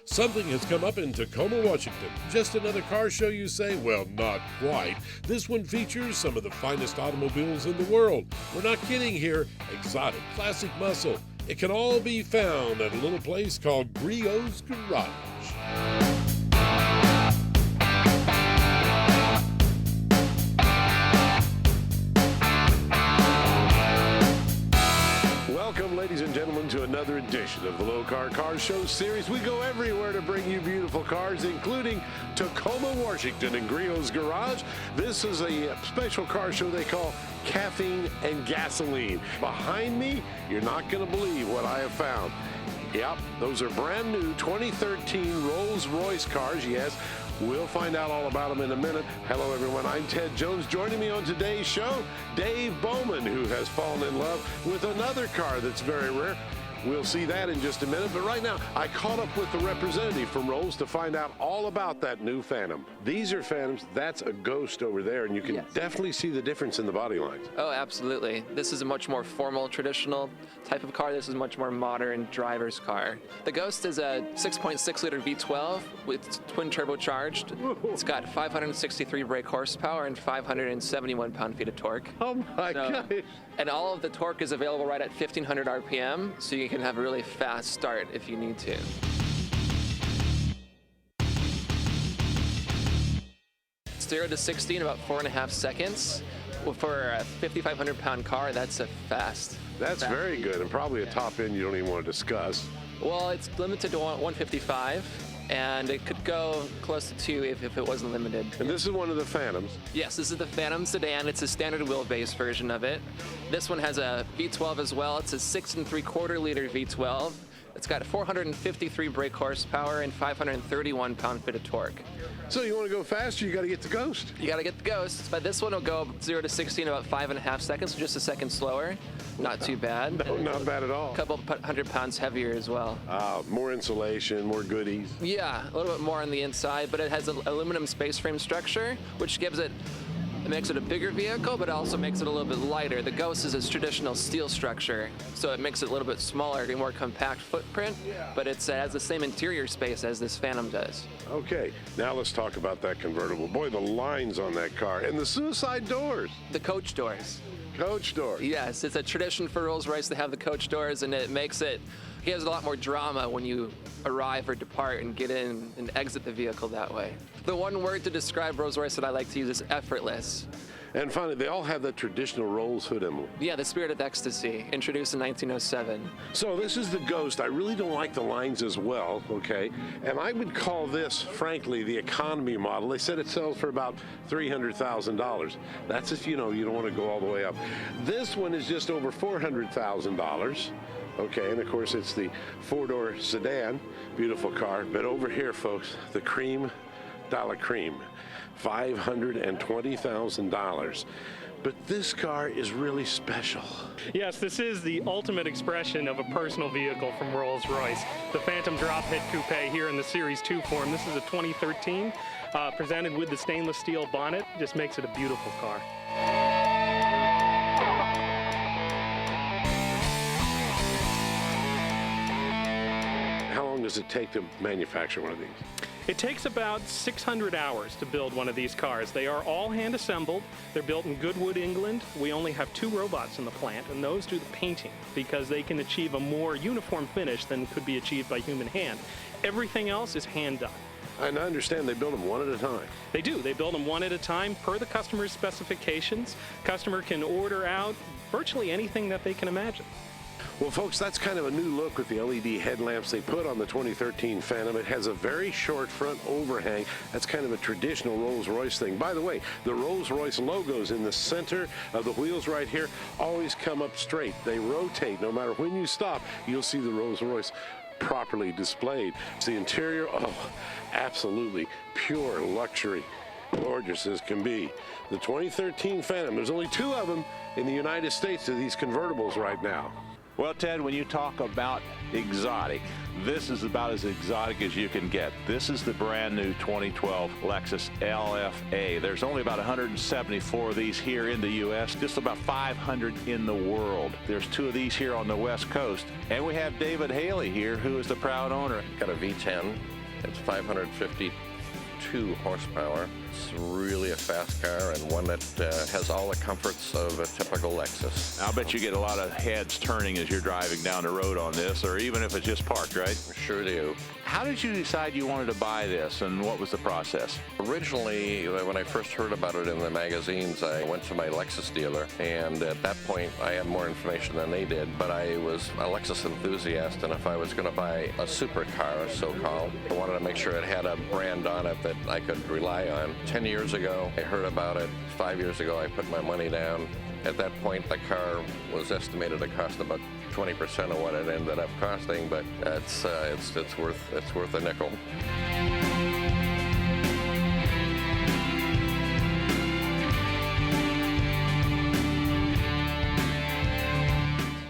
Something has come up in Tacoma, Washington. Just another car show, you say? Well, not quite. This one features some of the finest automobiles in the world. We're not kidding here. Exotic, classic muscle. It can all be found at a little place called Griot's Garage. Welcome, ladies and gentlemen, to another edition of the Lokar Car Show series. We go everywhere to bring you beautiful cars, including Tacoma, Washington, and Griot's Garage. This is a special car show they call Caffeine and Gasoline. Behind me, you're not going to believe what I have found. Yep, those are brand new 2013 Rolls-Royce cars, yes. We'll find out all about them in a minute. Hello, everyone. I'm Ted Jones. Joining me on today's show, Dave Bowman, who has fallen in love with another car that's very rare. We'll see that in just a minute. But right now, I caught up with the representative from Rolls to find out all about that new Phantom. These are Phantoms. That's a Ghost over there, and you can definitely see the difference in the body lines. Oh, absolutely. This is a much more formal, traditional type of car. This is a much more modern driver's car. The Ghost is a 6.6-liter V12 with twin turbocharged. It's got 563 brake horsepower and 571 pound-feet of torque. Oh, my God. And all of the torque is available right at 1,500 RPM, so you can have a really fast start if you need to. It's 0 to 60 in about 4.5 seconds. Well, for a 5,500 pound car, that's a fast. That's very good, and probably a top end you don't even want to discuss. Well, it's limited to 155, and it could go close to 2 if it wasn't limited. And this is one of the Phantoms. Yes, this is the Phantom sedan. It's a standard wheelbase version of it. This one has a V12 as well. It's a 6 3/4 liter V12. It's got 453 brake horsepower and 531 pound-feet of torque. So you want to go faster, you got to get the Ghost. You got to get the Ghost, but this one will go 0 to 60 in about 5.5 seconds, so just a second slower. Not too bad. No, not bad at all. A couple hundred pounds heavier as well. More insulation, more goodies. Yeah, a little bit more on the inside, but it has an aluminum space frame structure, which makes it a bigger vehicle, but it also makes it a little bit lighter. The Ghost is a traditional steel structure, so it makes it a little bit smaller, a more compact footprint, but it has the same interior space as this Phantom does. Okay, now let's talk about that convertible. Boy, the lines on that car, and the suicide doors. The coach doors. Coach doors. Yes, it's a tradition for Rolls-Royce to have the coach doors, and it gives a lot more drama when you arrive or depart and get in and exit the vehicle that way. The one word to describe Rolls-Royce that I like to use is effortless. And finally, they all have that traditional Rolls hood emblem. Yeah, the Spirit of Ecstasy, introduced in 1907. So this is the Ghost. I really don't like the lines as well, okay? And I would call this, frankly, the economy model. They said it sells for about $300,000. That's if you don't want to go all the way up. This one is just over $400,000. Okay, and of course it's the four-door sedan, beautiful car. But over here, folks, the cream de la cream, $520,000. But this car is really special. Yes, this is the ultimate expression of a personal vehicle from Rolls-Royce. The Phantom Drophead Coupe here in the Series 2 form. This is a 2013, presented with the stainless steel bonnet. Just makes it a beautiful car. How long does it take to manufacture one of these? It takes about 600 hours to build one of these cars. They are all hand assembled. They're built in Goodwood, England. We only have 2 robots in the plant, and those do the painting because they can achieve a more uniform finish than could be achieved by human hand. Everything else is hand done. And I understand they build them one at a time. They do. They build them one at a time per the customer's specifications. Customer can order out virtually anything that they can imagine. Well, folks, that's kind of a new look with the LED headlamps they put on the 2013 Phantom. It has a very short front overhang. That's kind of a traditional Rolls-Royce thing. By the way, the Rolls-Royce logos in the center of the wheels right here always come up straight. They rotate. No matter when you stop, you'll see the Rolls-Royce properly displayed. The interior, absolutely pure luxury. Gorgeous as can be. The 2013 Phantom, there's only 2 of them in the United States of these convertibles right now. Well, Ted, when you talk about exotic, this is about as exotic as you can get. This is the brand new 2012 Lexus LFA. There's only about 174 of these here in the U.S., just about 500 in the world. There's 2 of these here on the West Coast. And we have David Haley here, who is the proud owner. Got a V10 It's 552 horsepower. It's really a fast car and one that has all the comforts of a typical Lexus. I'll bet you get a lot of heads turning as you're driving down the road on this, or even if it's just parked, right? Sure do. How did you decide you wanted to buy this, and what was the process? Originally, when I first heard about it in the magazines, I went to my Lexus dealer, and at that point, I had more information than they did, but I was a Lexus enthusiast, and if I was going to buy a supercar, so-called, I wanted to make sure it had a brand on it that I could rely on. 10 years ago, I heard about it. 5 years ago, I put my money down. At that point, the car was estimated to cost about 20% of what it ended up costing, but it's worth a nickel.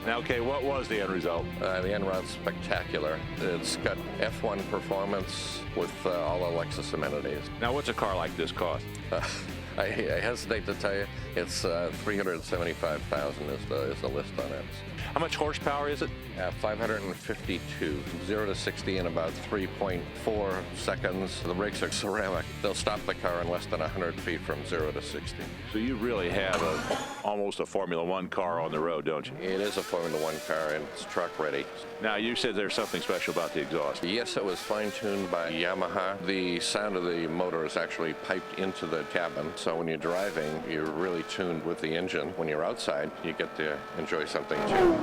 Now, okay, what was the end result? The end result's spectacular. It's got F1 performance with all the Lexus amenities. Now, what's a car like this cost? I hesitate to tell you. It's $375,000 is the list on it. How much horsepower is it? 552, 0 to 60 in about 3.4 seconds. The brakes are ceramic. They'll stop the car in less than 100 feet from 0 to 60. So you really have almost a Formula One car on the road, don't you? It is a Formula One car and it's truck ready. Now, you said there's something special about the exhaust. Yes, it was fine-tuned by Yamaha. The sound of the motor is actually piped into the cabin, so when you're driving, you're really tuned with the engine. When you're outside, you get to enjoy something too.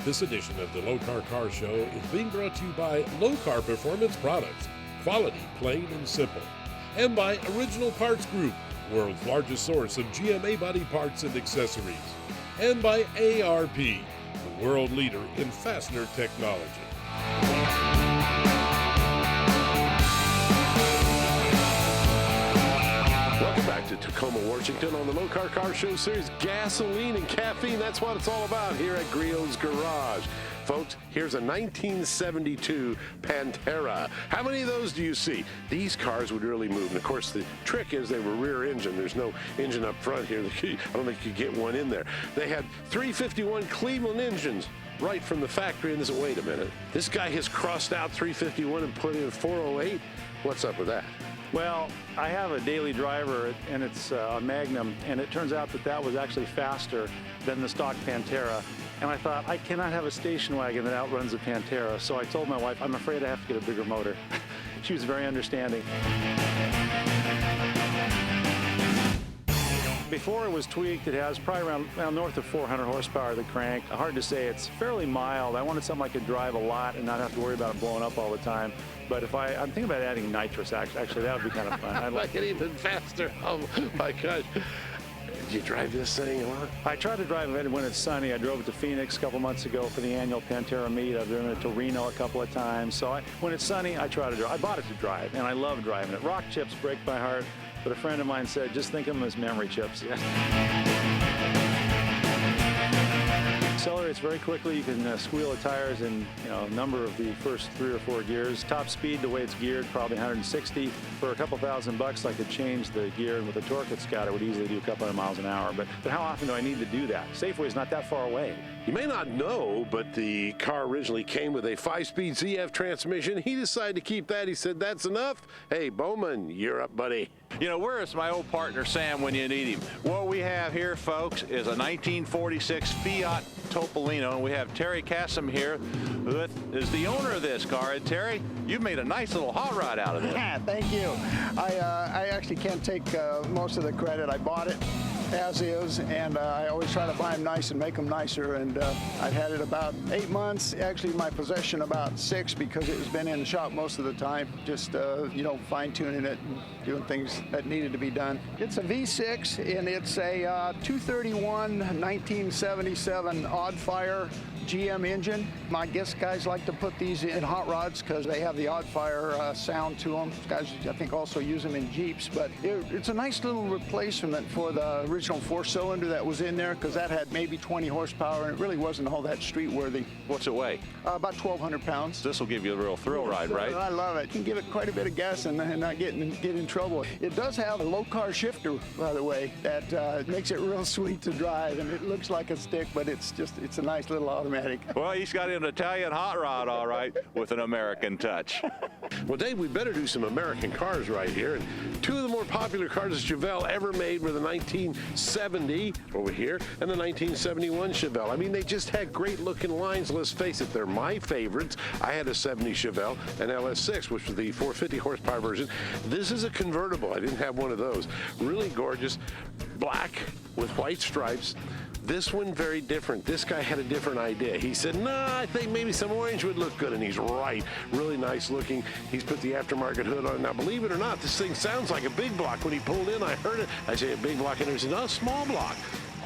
This edition of the Lokar Car Show is being brought to you by Lokar Performance Products, quality, plain and simple, and by Original Parts Group, world's largest source of GMA body parts and accessories, and by ARP, the world leader in fastener technology. Welcome back to Tacoma, Washington on the Lokar Car Show series. Gasoline and caffeine, that's what it's all about here at Griot's Garage. Folks, here's a 1972 Pantera. How many of those do you see? These cars would really move. And of course, the trick is they were rear engine. There's no engine up front here. I don't think you could get one in there. They had 351 Cleveland engines right from the factory. And said, wait a minute, this guy has crossed out 351 and put in 408. What's up with that? Well, I have a daily driver, and it's a Magnum, and it turns out that was actually faster than the stock Pantera. And I thought, I cannot have a station wagon that outruns a Pantera. So I told my wife, I'm afraid I have to get a bigger motor. She was very understanding. Before it was tweaked, it has probably around north of 400 horsepower, the crank. Hard to say, it's fairly mild. I wanted something I could drive a lot and not have to worry about it blowing up all the time. But if I'm thinking about adding nitrous, actually that would be kind of fun. I'd like it even faster. Oh my gosh. Did you drive this thing a lot? I try to drive it when it's sunny. I drove it to Phoenix a couple months ago for the annual Pantera meet. I've driven it to Reno a couple of times. So when it's sunny, I try to drive. I bought it to drive, and I love driving it. Rock chips break my heart, but a friend of mine said, just think of them as memory chips. Accelerates very quickly. You can squeal the tires in a number of the first 3 or 4 gears. Top speed, the way it's geared, probably 160. For a couple $1,000, I could change the gear, and with the torque it's got, it would easily do a couple hundred miles an hour. But how often do I need to do that? Safeway's not that far away. You may not know, but the car originally came with a 5-speed ZF transmission. He decided to keep that. He said, that's enough. Hey, Bowman, you're up, buddy. You know, where's my old partner Sam when you need him? What we have here, folks, is a 1946 Fiat Topolino. We have Terry Cassim here, who is the owner of this car. And Terry, you've made a nice little hot rod out of it. Thank you. I actually can't take most of the credit. I bought it as is, and I always try to buy them nice and make them nicer. And I've had it about 8 months. Actually, my possession about 6 because it has been in the shop most of the time, just fine-tuning it and doing things that needed to be done. It's a V6, and it's a 231 1977 odd fire GM engine. I guess guys like to put these in hot rods because they have the odd fire sound to them. Guys, I think, also use them in Jeeps, but it's a nice little replacement for the original 4-cylinder that was in there, because that had maybe 20 horsepower, and it really wasn't all that street worthy. What's it weigh? About 1,200 pounds. This will give you a real thrill ride, right? I love it. You can give it quite a bit of gas and not get in trouble. It does have a Lokar shifter, by the way, that makes it real sweet to drive, and it looks like a stick, but it's a nice little automatic. Well, he's got an Italian hot rod, all right, with an American touch. Well, Dave, we better do some American cars right here. And two of the more popular cars that Chevelle ever made were the 1970 over here and the 1971 Chevelle. I mean, they just had great looking lines. Let's face it, they're my favorites. I had a 70 Chevelle, an LS6, which was the 450 horsepower version. This is a convertible. I didn't have one of those. Really gorgeous, black with white stripes. This one, very different. This guy had a different idea. He said, nah, I think maybe some orange would look good, and he's right. Really nice looking. He's put the aftermarket hood on. Now, believe it or not, this thing sounds like a big block. When he pulled in, I heard it. I say a big block, and he said, no, small block.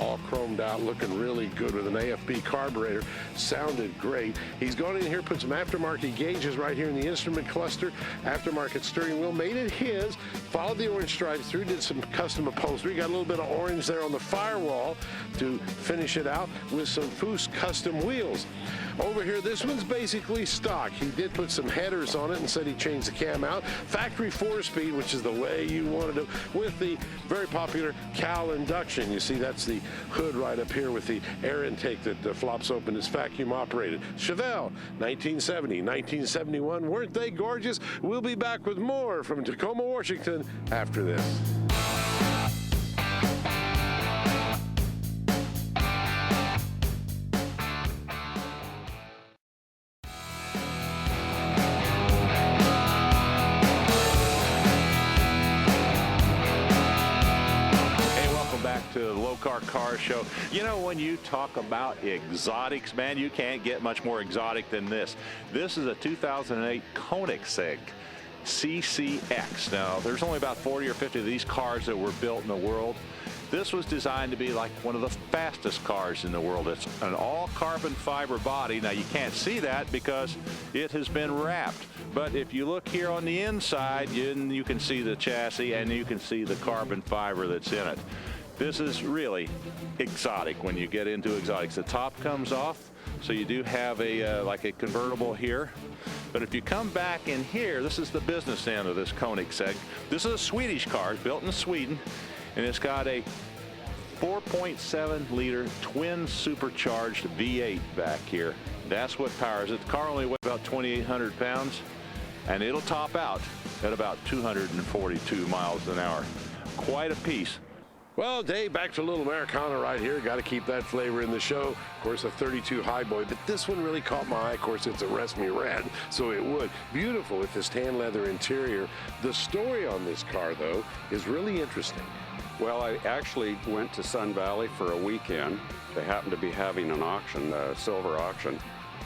All chromed out, looking really good with an AFB carburetor. Sounded great. He's gone in here, put some aftermarket gauges right here in the instrument cluster, aftermarket steering wheel, made it his, followed the orange stripes through, did some custom upholstery, got a little bit of orange there on the firewall to finish it out with some Foose custom wheels. Over here, this one's basically stock. He did put some headers on it and said he changed the cam out. Factory 4-speed, which is the way you wanted it, with the very popular Cal induction. You see, that's the hood right up here with the air intake that flops open. It's vacuum operated. Chevelle, 1970, 1971. Weren't they gorgeous? We'll be back with more from Tacoma, Washington after this. Lokar Car Show. You know, when you talk about exotics, man, you can't get much more exotic than this. This is a 2008 Koenigsegg CCX. Now, there's only about 40 or 50 of these cars that were built in the world. This was designed to be like one of the fastest cars in the world. It's an all carbon fiber body. Now, you can't see that because it has been wrapped. But if you look here on the inside, you can see the chassis and you can see the carbon fiber that's in it. This is really exotic when you get into exotics. The top comes off, so you do have a like a convertible here. But if you come back in here, this is the business end of this Koenigsegg. This is a Swedish car, it's built in Sweden, and it's got a 4.7 liter twin supercharged V8 back here. That's what powers it. The car only weighs about 2,800 pounds, and it'll top out at about 242 miles an hour. Quite a piece. Well, Dave, back to a little Americana right here. Got to keep that flavor in the show. Of course, a 32 Highboy, but this one really caught my eye. Of course, it's a Resmi red, so it would. Beautiful with this tan leather interior. The story on this car, though, is really interesting. Well, I actually went to Sun Valley for a weekend. They happened to be having an auction, a silver auction.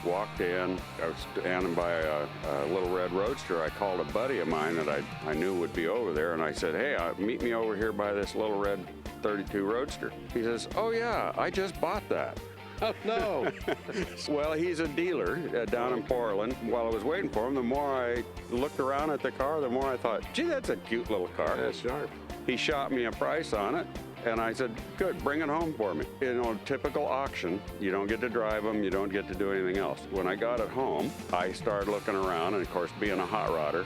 Walked in, I was standing by a little red Roadster. I called a buddy of mine that I knew would be over there, and I said, hey, meet me over here by this little red 32 Roadster. He says, oh yeah, I just bought that. Oh, no. Well, he's a dealer down in Portland. While I was waiting for him, the more I looked around at the car, the more I thought, gee, that's a cute little car. That's sharp. He shot me a price on it. And I said, good, bring it home for me. You know, typical auction, you don't get to drive them, you don't get to do anything else. When I got it home, I started looking around, and of course, being a hot rodder,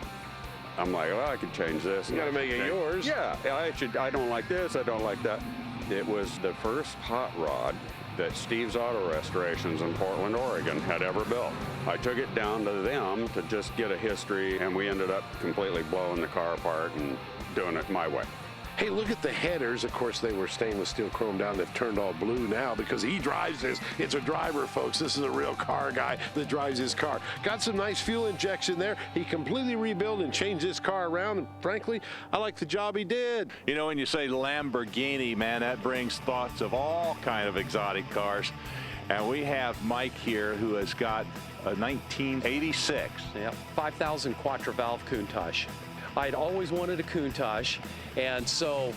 I'm like, well, I could change this. You gotta make it yours. Yeah, I don't like this, I don't like that. It was the first hot rod that Steve's Auto Restorations in Portland, Oregon had ever built. I took it down to them to just get a history, and we ended up completely blowing the car apart and doing it my way. Hey, look at the headers. Of course, they were stainless steel chromed down. They've turned all blue now because he drives this. It's a driver, folks. This is a real car guy that drives his car. Got some nice fuel injection there. He completely rebuilt and changed this car around. And frankly, I like the job he did. You know, when you say Lamborghini, man, that brings thoughts of all kind of exotic cars. And we have Mike here who has got a 1986. Yeah, 5,000 Quattro valve Countach. I'd always wanted a Countach, and so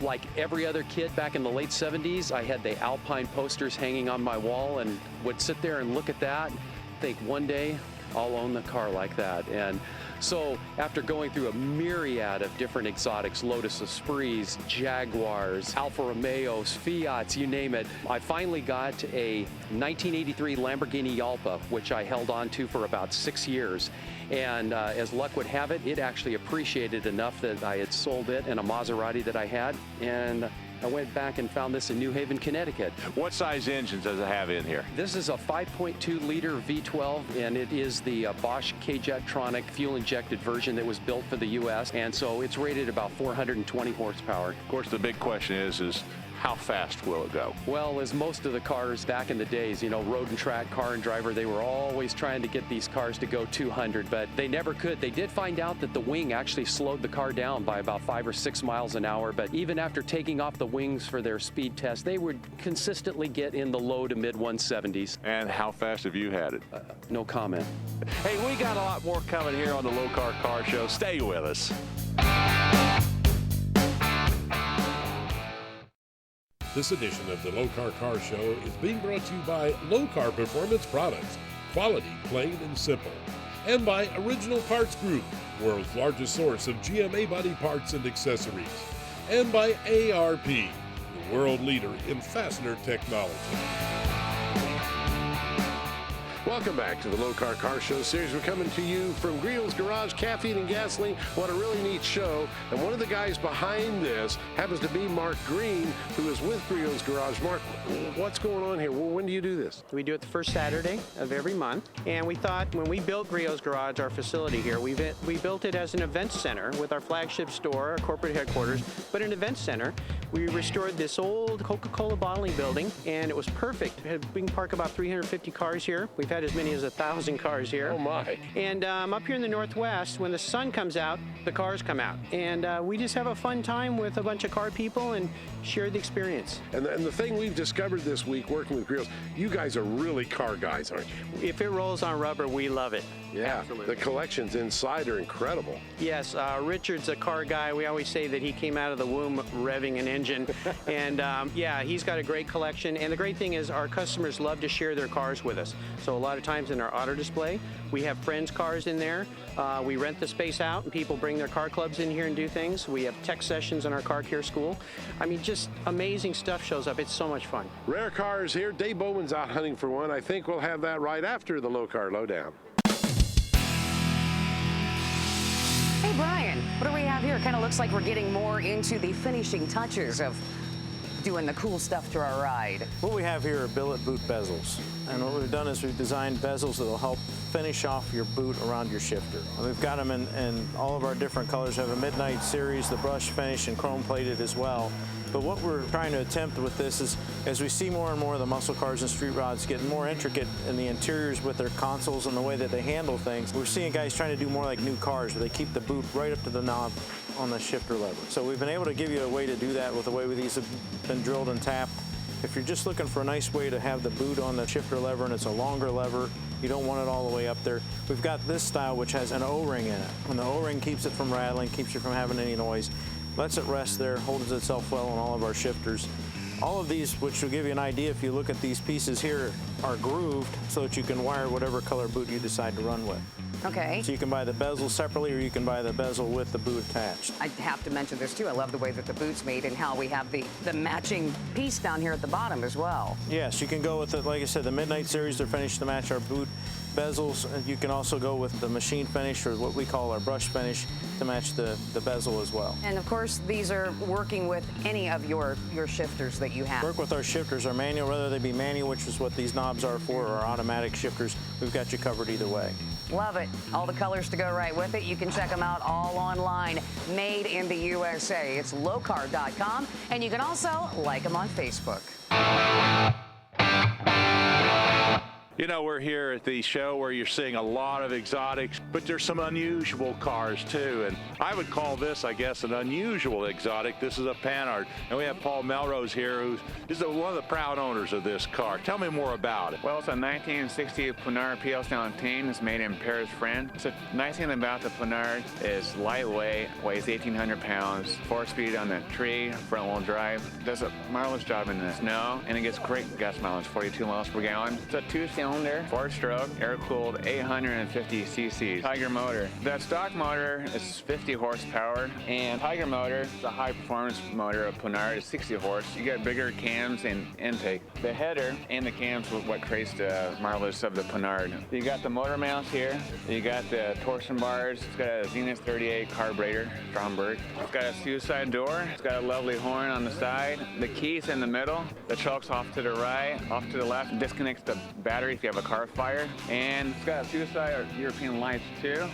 like every other kid back in the late 70s, I had the Alpine posters hanging on my wall and would sit there and look at that, think one day I'll own the car like that. And So after going through a myriad of different exotics, Lotus Esprits, Jaguars, Alfa Romeos, Fiats, you name it, I finally got a 1983 Lamborghini Yalpa, which I held on to for about 6 years. And as luck would have it, it actually appreciated enough that I had sold it and a Maserati that I had, and I went back and found this in New Haven, Connecticut. What size engines does it have in here? This is a 5.2-liter V12, and it is the Bosch K-Jetronic fuel-injected version that was built for the U.S., and so it's rated about 420 horsepower. Of course, the big question is how fast will it go? Well, as most of the cars back in the days, you know, road and track, car and driver, they were always trying to get these cars to go 200, but they never could. They did find out that the wing actually slowed the car down by about 5 or 6 miles an hour, but even after taking off the wings for their speed test, they would consistently get in the low to mid 170s. And how fast have you had it? No comment. Hey, we got a lot more coming here on the Lokar Car Show. Stay with us. This edition of the Lokar Car Show is being brought to you by Lokar Performance Products, quality, plain and simple, and by Original Parts Group, world's largest source of GMA body parts and accessories, and by ARP, the world leader in fastener technology. Welcome back to the Lokar Car Show series. We're coming to you from Griot's Garage, Caffeine and Gasoline. What a really neat show. And one of the guys behind this happens to be Mark Green, who is with Griot's Garage. Mark, what's going on here? When do you do this? We do it the first Saturday of every month. And we thought when we built Griot's Garage, our facility here, we built it as an event center with our flagship store, our corporate headquarters, but an event center. We restored this old Coca-Cola bottling building, and it was perfect. We can park about 350 cars here. We've had as many as 1,000 cars here. Oh my. And up here in the Northwest, when the sun comes out, the cars come out. And we just have a fun time with a bunch of car people and share the experience. And the thing we've discovered this week working with Griot, you guys are really car guys, aren't you? If it rolls on rubber, we love it. Yeah, absolutely. The collections inside are incredible. Yes, Richard's a car guy. We always say that he came out of the womb revving an engine. And yeah, he's got a great collection. And the great thing is our customers love to share their cars with us. So a lot of times in our auto display, we have friends' cars in there. We rent the space out and people bring their car clubs in here and do things. We have tech sessions in our car care school. I mean, just amazing stuff shows up. It's so much fun. Rare cars here. Dave Bowman's out hunting for one. I think we'll have that right after the Lokar Lowdown. Hey, Brian, what do we have here? It kind of looks like we're getting more into the finishing touches of doing the cool stuff to our ride. What we have here are billet boot bezels. And what we've done is we've designed bezels that will help finish off your boot around your shifter. And we've got them in all of our different colors. We have a midnight series, the brush finish, and chrome plated as well. But what we're trying to attempt with this is, as we see more and more of the muscle cars and street rods getting more intricate in the interiors with their consoles and the way that they handle things, we're seeing guys trying to do more like new cars where they keep the boot right up to the knob on the shifter lever. So we've been able to give you a way to do that with the way these have been drilled and tapped. If you're just looking for a nice way to have the boot on the shifter lever and it's a longer lever, you don't want it all the way up there, we've got this style which has an O-ring in it. And the O-ring keeps it from rattling, keeps you from having any noise, lets it rest there, holds itself well on all of our shifters. All of these, which will give you an idea if you look at these pieces here, are grooved so that you can wire whatever color boot you decide to run with. Okay. So you can buy the bezel separately or you can buy the bezel with the boot attached. I have to mention this too. I love the way that the boot's made and how we have the matching piece down here at the bottom as well. Yes, you can go with it, like I said, the Midnight Series, they're finished to match our boot bezels. And you can also go with the machine finish or what we call our brush finish to match the bezel as well. And of course, these are working with any of your shifters that you have. Work with our shifters, our manual, whether they be manual, which is what these knobs are for, or automatic shifters. We've got you covered either way. Love it. All the colors to go right with it. You can check them out all online. Made in the USA. It's Lokar.com. And you can also like them on Facebook. You know, we're here at the show where you're seeing a lot of exotics, but there's some unusual cars too. And I would call this, I guess, an unusual exotic. This is a Panhard. And we have Paul Melrose here, who is one of the proud owners of this car. Tell me more about it. Well, it's a 1960 Panhard PL17. It's made in Paris, France. So the nice thing about the Panhard is lightweight, weighs 1,800 pounds, 4-speed on the tree, front-wheel drive. Does a marvelous job in the snow, and it gets great gas mileage, 42 miles per gallon. It's a 2-cylinder 4-cylinder, 4-stroke, air-cooled, 850 cc Tiger motor. That stock motor is 50 horsepower, and Tiger motor is a high-performance motor of Panhard. It's 60 horse. You get bigger cams and intake. The header and the cams was what creates the marvelous of the Panhard. You got the motor mounts here. You got the torsion bars. It's got a Zenith 38 carburetor, Stromberg. It's got a suicide door. It's got a lovely horn on the side. The keys in the middle. The choke's off to the right, off to the left. Disconnects the battery if you have a car fire. And it's got suicide or European lights too.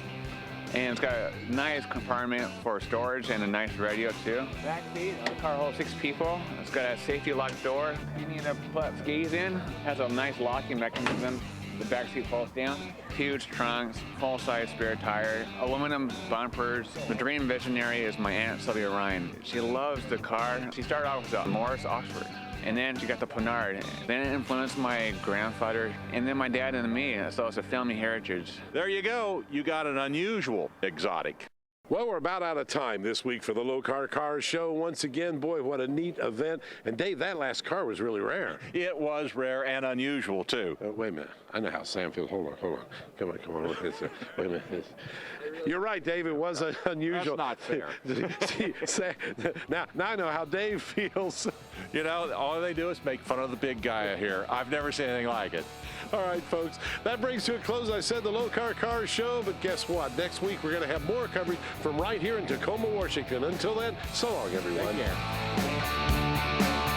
And it's got a nice compartment for storage and a nice radio too. Back seat, the car holds 6 people. It's got a safety lock door. You need to put skis in. Has a nice locking mechanism. The back seat folds down. Huge trunks, full-size spare tire, aluminum bumpers. The dream visionary is my Aunt Sylvia Ryan. She loves the car. She started off with a Morris Oxford. And then she got the Panhard. Then it influenced my grandfather, and then my dad and me, so it's a family heritage. There you go. You got an unusual exotic. Well, we're about out of time this week for the Lokar Cars Show. Once again, boy, what a neat event. And Dave, that last car was really rare. It was rare and unusual, too. Wait a minute. I know how Sam feels. Hold on. Come on. Wait a minute. You're right, Dave. It was unusual. That's not fair. See, now I know how Dave feels. You know, all they do is make fun of the big guy here. I've never seen anything like it. All right, folks. That brings to a close, I said, the Lokar Cars Show. But guess what? Next week, we're going to have more coverage from right here in Tacoma, Washington. Until then, so long, everyone. Take care.